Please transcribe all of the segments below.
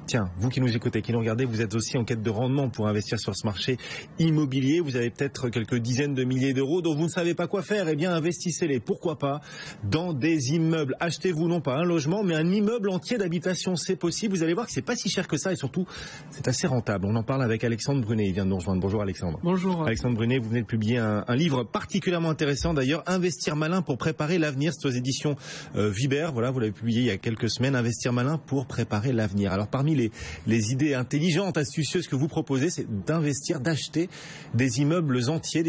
Tiens, vous qui nous écoutez, qui nous regardez, vous êtes aussi en quête de rendement pour investir sur ce marché immobilier. Vous avez peut-être quelques dizaines de milliers d'euros dont vous ne savez pas quoi faire. Eh bien, investissez-les, pourquoi pas, dans des immeubles. Achetez-vous non pas un logement, mais un immeuble entier d'habitation. C'est possible. Vous allez voir que c'est pas si cher que ça et surtout, c'est assez rentable. On en parle avec Alexandre Brunet. Il vient de nous rejoindre. Bonjour Alexandre. Bonjour. Alexandre Brunet, vous venez de publier un livre particulièrement intéressant d'ailleurs, Investir malin pour préparer l'avenir. C'est aux éditions Vibert. Voilà, vous l'avez publié il y a quelques semaines. Investir malin pour préparer l'avenir. Alors parmi les idées intelligentes, astucieuses que vous proposez, c'est d'investir, d'acheter des immeubles entiers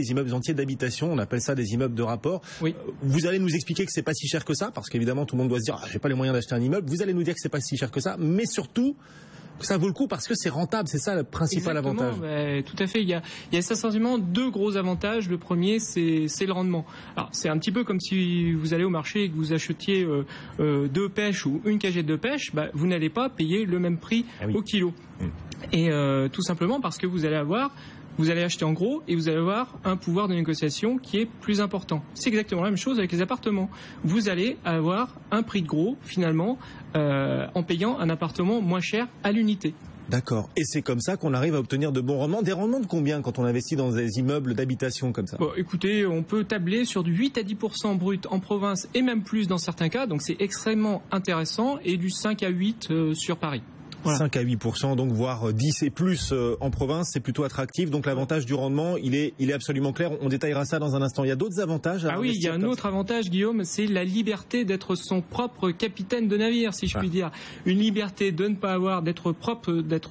d'habitation. On appelle ça des immeubles de rapport. Oui. Vous allez nous expliquer que c'est pas si cher que ça, parce qu'évidemment tout le monde doit se dire j'ai pas les moyens d'acheter un immeuble. Vous allez nous dire que c'est pas si cher que ça, mais surtout que ça vaut le coup parce que c'est rentable. C'est ça le principal avantage. Tout à fait. Il y a essentiellement deux gros avantages. Le premier, c'est le rendement. Alors c'est un petit peu comme si vous allez au marché et que vous achetiez deux pêches ou une cagette de pêche. Vous n'allez pas payer le même prix au kilo. Et tout simplement parce que vous allez acheter en gros et vous allez avoir un pouvoir de négociation qui est plus important. C'est exactement la même chose avec les appartements. Vous allez avoir un prix de gros finalement en payant un appartement moins cher à l'unité. D'accord. Et c'est comme ça qu'on arrive à obtenir de bons rendements. Des rendements de combien quand on investit dans des immeubles d'habitation comme ça? Bon, écoutez, on peut tabler sur du 8 à 10% brut en province et même plus dans certains cas. Donc c'est extrêmement intéressant et du 5 à 8 sur Paris. Voilà. 5 à 8%, donc voire 10 et plus en province, c'est plutôt attractif. Donc l'avantage du rendement, il est absolument clair. On détaillera ça dans un instant. Il y a d'autres avantages à oui, il y a un autre avantage, Guillaume, c'est la liberté d'être son propre capitaine de navire, si je puis dire. Une liberté de ne pas avoir d'être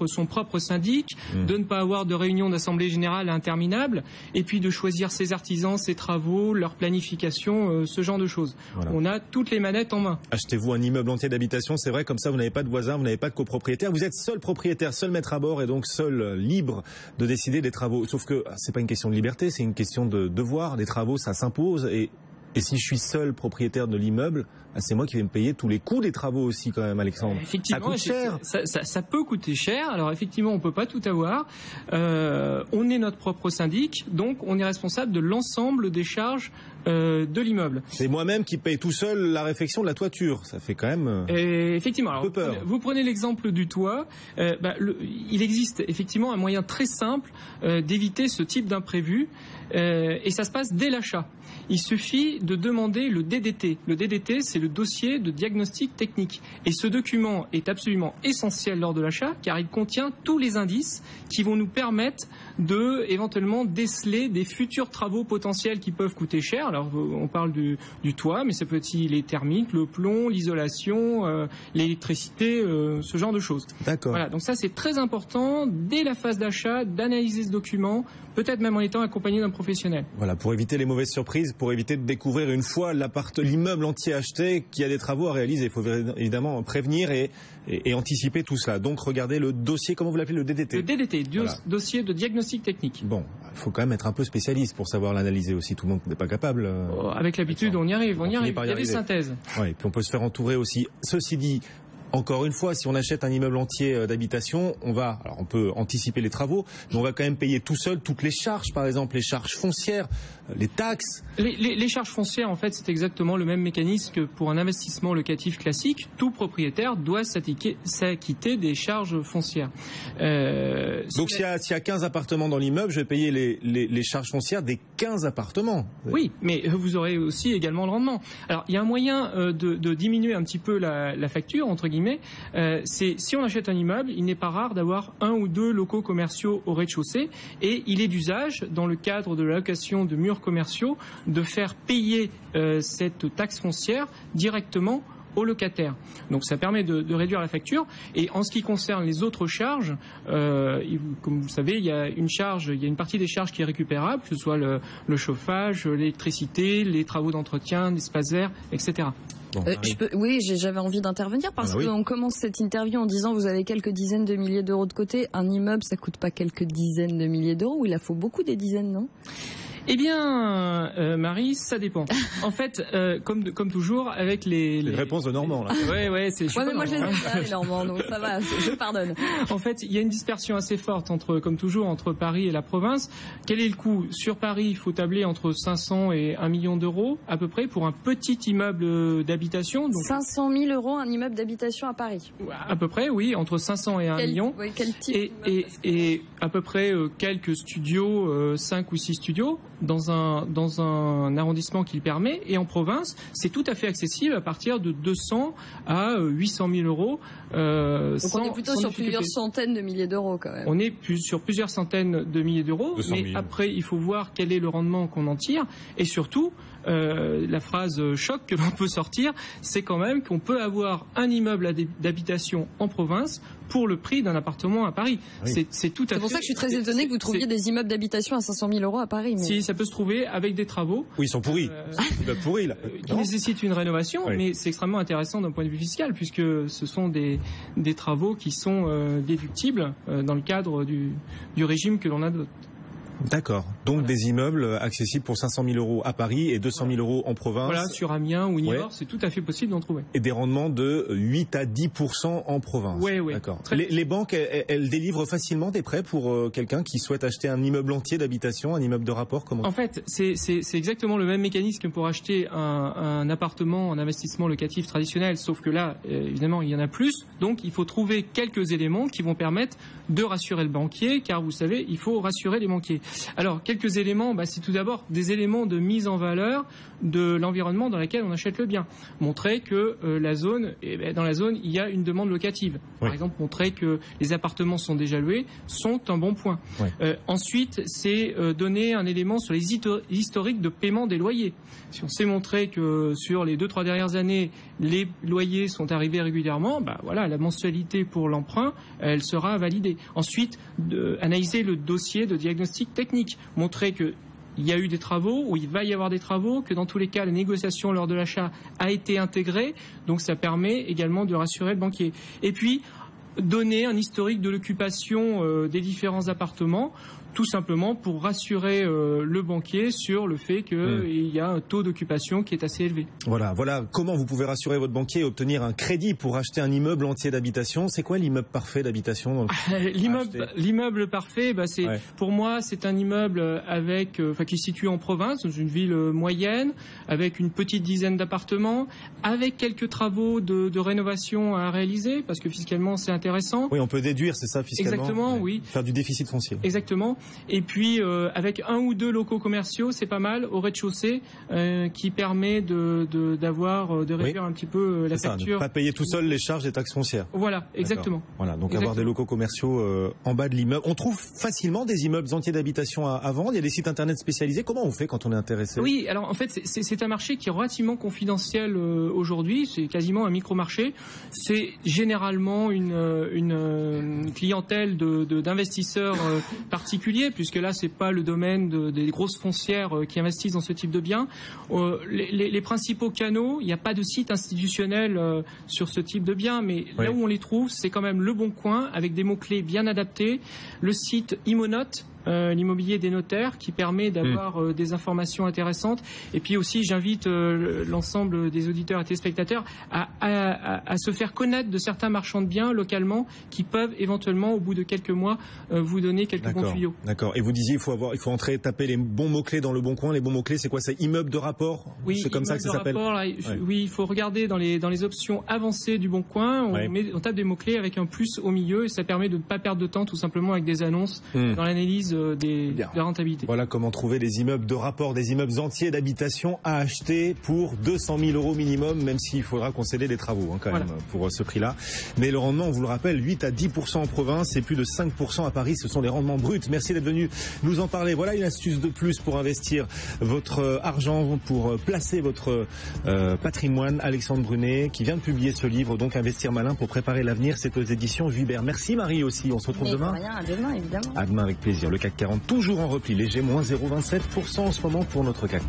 son propre syndic, de ne pas avoir de réunion d'assemblée générale interminable, et puis de choisir ses artisans, ses travaux, leur planification, ce genre de choses. Voilà. On a toutes les manettes en main. Achetez-vous un immeuble entier d'habitation, c'est vrai, comme ça vous n'avez pas de voisins, vous n'avez pas de copropriétaire. Vous êtes seul propriétaire, seul maître à bord et donc seul libre de décider des travaux. Sauf que c'est pas une question de liberté, c'est une question de devoir. Les travaux, ça s'impose et si je suis seul propriétaire de l'immeuble, c'est moi qui vais me payer tous les coûts des travaux aussi quand même, Alexandre. Effectivement, ça coûte cher. Ça peut coûter cher. Alors effectivement, on peut pas tout avoir. On est notre propre syndic, donc on est responsable de l'ensemble des charges de l'immeuble. C'est moi-même qui paye tout seul la réfection de la toiture. Ça fait quand même effectivement. un peu peur. Vous prenez l'exemple du toit. Il existe effectivement un moyen très simple d'éviter ce type d'imprévu. Et ça se passe dès l'achat. Il suffit de demander le DDT. Le DDT, c'est le dossier de diagnostic technique. Et ce document est absolument essentiel lors de l'achat car il contient tous les indices qui vont nous permettre de éventuellement déceler des futurs travaux potentiels qui peuvent coûter cher. Alors on parle du toit, mais ça peut être les thermiques, le plomb, l'isolation, l'électricité, ce genre de choses. D'accord. Voilà, donc ça c'est très important dès la phase d'achat d'analyser ce document, peut-être même en étant accompagné d'un professionnel. Voilà, pour éviter les mauvaises surprises, pour éviter de découvrir une fois l'immeuble entier acheté qu'il y a des travaux à réaliser. Il faut évidemment prévenir et anticiper tout cela. Donc regardez le dossier, comment vous l'appelez, le DDT? Le DDT, dossier de diagnostic technique. Bon, il faut quand même être un peu spécialiste pour savoir l'analyser aussi. Tout le monde n'est pas capable. Avec l'habitude, on y arrive. Il y a des synthèses. Oui, puis on peut se faire entourer aussi. Ceci dit, encore une fois, si on achète un immeuble entier d'habitation, on peut anticiper les travaux, mais on va quand même payer tout seul toutes les charges, par exemple les charges foncières, les taxes. Les charges foncières, en fait, c'est exactement le même mécanisme que pour un investissement locatif classique. Tout propriétaire doit s'acquitter des charges foncières. Donc s'il y a 15 appartements dans l'immeuble, je vais payer les charges foncières des 15 appartements. Oui, mais vous aurez aussi également le rendement. Alors, il y a un moyen de diminuer un petit peu la facture, entre guillemets. C'est si on achète un immeuble, il n'est pas rare d'avoir 1 ou 2 locaux commerciaux au rez-de-chaussée et il est d'usage, dans le cadre de la location de murs commerciaux, de faire payer cette taxe foncière directement aux locataires. Donc ça permet de réduire la facture. Et en ce qui concerne les autres charges, comme vous le savez, il y a une partie des charges qui est récupérable, que ce soit le chauffage, l'électricité, les travaux d'entretien, l'espace vert, etc. Bon, oui, j'avais envie d'intervenir parce qu'on commence cette interview en disant vous avez quelques dizaines de milliers d'euros de côté. Un immeuble, ça coûte pas quelques dizaines de milliers d'euros, ou il en faut beaucoup des dizaines, non? Eh bien, Marie, ça dépend. En fait, comme toujours, avec les réponses de Normand, là. Ouais, c'est... Ouais, mais moi, je les aime pas, les Normands, donc ça va, je pardonne. En fait, il y a une dispersion assez forte, comme toujours, entre Paris et la province. Quel est le coût? Sur Paris, il faut tabler entre 500 et 1 million d'euros, à peu près, pour un petit immeuble d'habitation. Donc... 500 000 euros, un immeuble d'habitation à Paris? À peu près, oui, entre 500 et 1 million. Oui, quel type et à peu près quelques studios, 5 ou 6 studios, dans un arrondissement qui le permet. Et en province, c'est tout à fait accessible à partir de 200 à 800 000 euros. Donc on est plutôt sur plusieurs centaines de milliers d'euros quand même. On est sur plusieurs centaines de milliers d'euros, mais après il faut voir quel est le rendement qu'on en tire, et surtout la phrase choc que l'on peut sortir, c'est quand même qu'on peut avoir un immeuble d'habitation en province pour le prix d'un appartement à Paris. Oui. C'est tout à fait. C'est pour ça que je suis très étonné que vous trouviez des immeubles d'habitation à 500 000 euros à Paris. Mais... Si, ça peut se trouver avec des travaux. Oui, ils sont pourris. Pourris, là. Qui nécessitent une rénovation, oui. Mais c'est extrêmement intéressant d'un point de vue fiscal, puisque ce sont des travaux qui sont déductibles dans le cadre du régime que l'on adopte. D'accord. Donc des immeubles accessibles pour 500 000 euros à Paris et 200 000 euros en province. Voilà, sur Amiens ou Niort, c'est tout à fait possible d'en trouver. Et des rendements de 8 à 10% en province. Oui. D'accord. Les banques, elles délivrent facilement des prêts pour quelqu'un qui souhaite acheter un immeuble entier d'habitation, un immeuble de rapport, comment? En fait, c'est exactement le même mécanisme que pour acheter un appartement en investissement locatif traditionnel, sauf que là, évidemment, il y en a plus. Donc, il faut trouver quelques éléments qui vont permettre de rassurer le banquier, car vous savez, il faut rassurer les banquiers. Alors, quelques éléments, c'est tout d'abord des éléments de mise en valeur de l'environnement dans lequel on achète le bien. Montrer que dans la zone, il y a une demande locative. Par exemple, montrer que les appartements sont déjà loués sont un bon point. Ensuite, c'est donner un élément sur les historiques de paiement des loyers. Si on sait montrer que sur les 2-3 dernières années, les loyers sont arrivés régulièrement, la mensualité pour l'emprunt, elle sera validée. Ensuite, analyser le dossier de diagnostic technique, montrer que il y a eu des travaux, ou il va y avoir des travaux, que dans tous les cas, la négociation lors de l'achat a été intégrée, donc ça permet également de rassurer le banquier. Et puis, donner un historique de l'occupation des différents appartements, tout simplement pour rassurer le banquier sur le fait qu'il y a un taux d'occupation qui est assez élevé. Voilà comment vous pouvez rassurer votre banquier et obtenir un crédit pour acheter un immeuble entier d'habitation. C'est quoi l'immeuble parfait d'habitation? L'immeuble parfait, pour moi, c'est un immeuble qui se situe en province, dans une ville moyenne, avec une petite dizaine d'appartements, avec quelques travaux de rénovation à réaliser, parce que fiscalement, c'est intéressant. Oui, on peut déduire, c'est ça, fiscalement. Exactement, oui. Faire du déficit foncier. Exactement. Et puis avec 1 ou 2 locaux commerciaux, c'est pas mal au rez-de-chaussée, qui permet de réduire un petit peu la facture. Ne pas payer tout seul les charges des taxes foncières. Voilà, exactement. Voilà, donc avoir des locaux commerciaux en bas de l'immeuble. On trouve facilement des immeubles entiers d'habitation à vendre. Il y a des sites internet spécialisés. Comment on fait quand on est intéressé? Oui, alors en fait c'est un marché qui est relativement confidentiel aujourd'hui. C'est quasiment un micro-marché. C'est généralement une clientèle d'investisseurs particuliers, puisque là c'est pas le domaine des grosses foncières qui investissent dans ce type de biens. Les principaux canaux, il n'y a pas de site institutionnel sur ce type de biens, mais là où on les trouve, c'est quand même Le Bon Coin, avec des mots-clés bien adaptés, le site Imonote, l'immobilier des notaires, qui permet d'avoir des informations intéressantes. Et puis aussi, j'invite l'ensemble des auditeurs et téléspectateurs à se faire connaître de certains marchands de biens localement qui peuvent éventuellement, au bout de quelques mois, vous donner quelques bons tuyaux. D'accord. Et vous disiez, il faut entrer, taper les bons mots-clés dans Le Bon Coin. Les bons mots-clés, c'est quoi? C'est immeuble de rapport? Oui, c'est comme ça que ça s'appelle? Oui, il faut regarder dans les options avancées du Bon Coin. On tape des mots-clés avec un plus au milieu, et ça permet de ne pas perdre de temps, tout simplement, avec des annonces dans l'analyse de rentabilité. Voilà comment trouver des immeubles de rapport, des immeubles entiers d'habitation à acheter pour 200 000 euros minimum, même s'il faudra concéder des travaux quand même pour ce prix-là. Mais le rendement, on vous le rappelle, 8 à 10% en province et plus de 5% à Paris. Ce sont des rendements bruts. Merci d'être venu nous en parler. Voilà une astuce de plus pour investir votre argent, pour placer votre patrimoine. Alexandre Brunet, qui vient de publier ce livre, donc Investir malin pour préparer l'avenir. C'est aux éditions Vuibert. Merci Marie aussi. On se retrouve demain. À demain, évidemment. À demain avec plaisir. Le CAC 40 toujours en repli léger, moins 0,27% en ce moment pour notre CAC.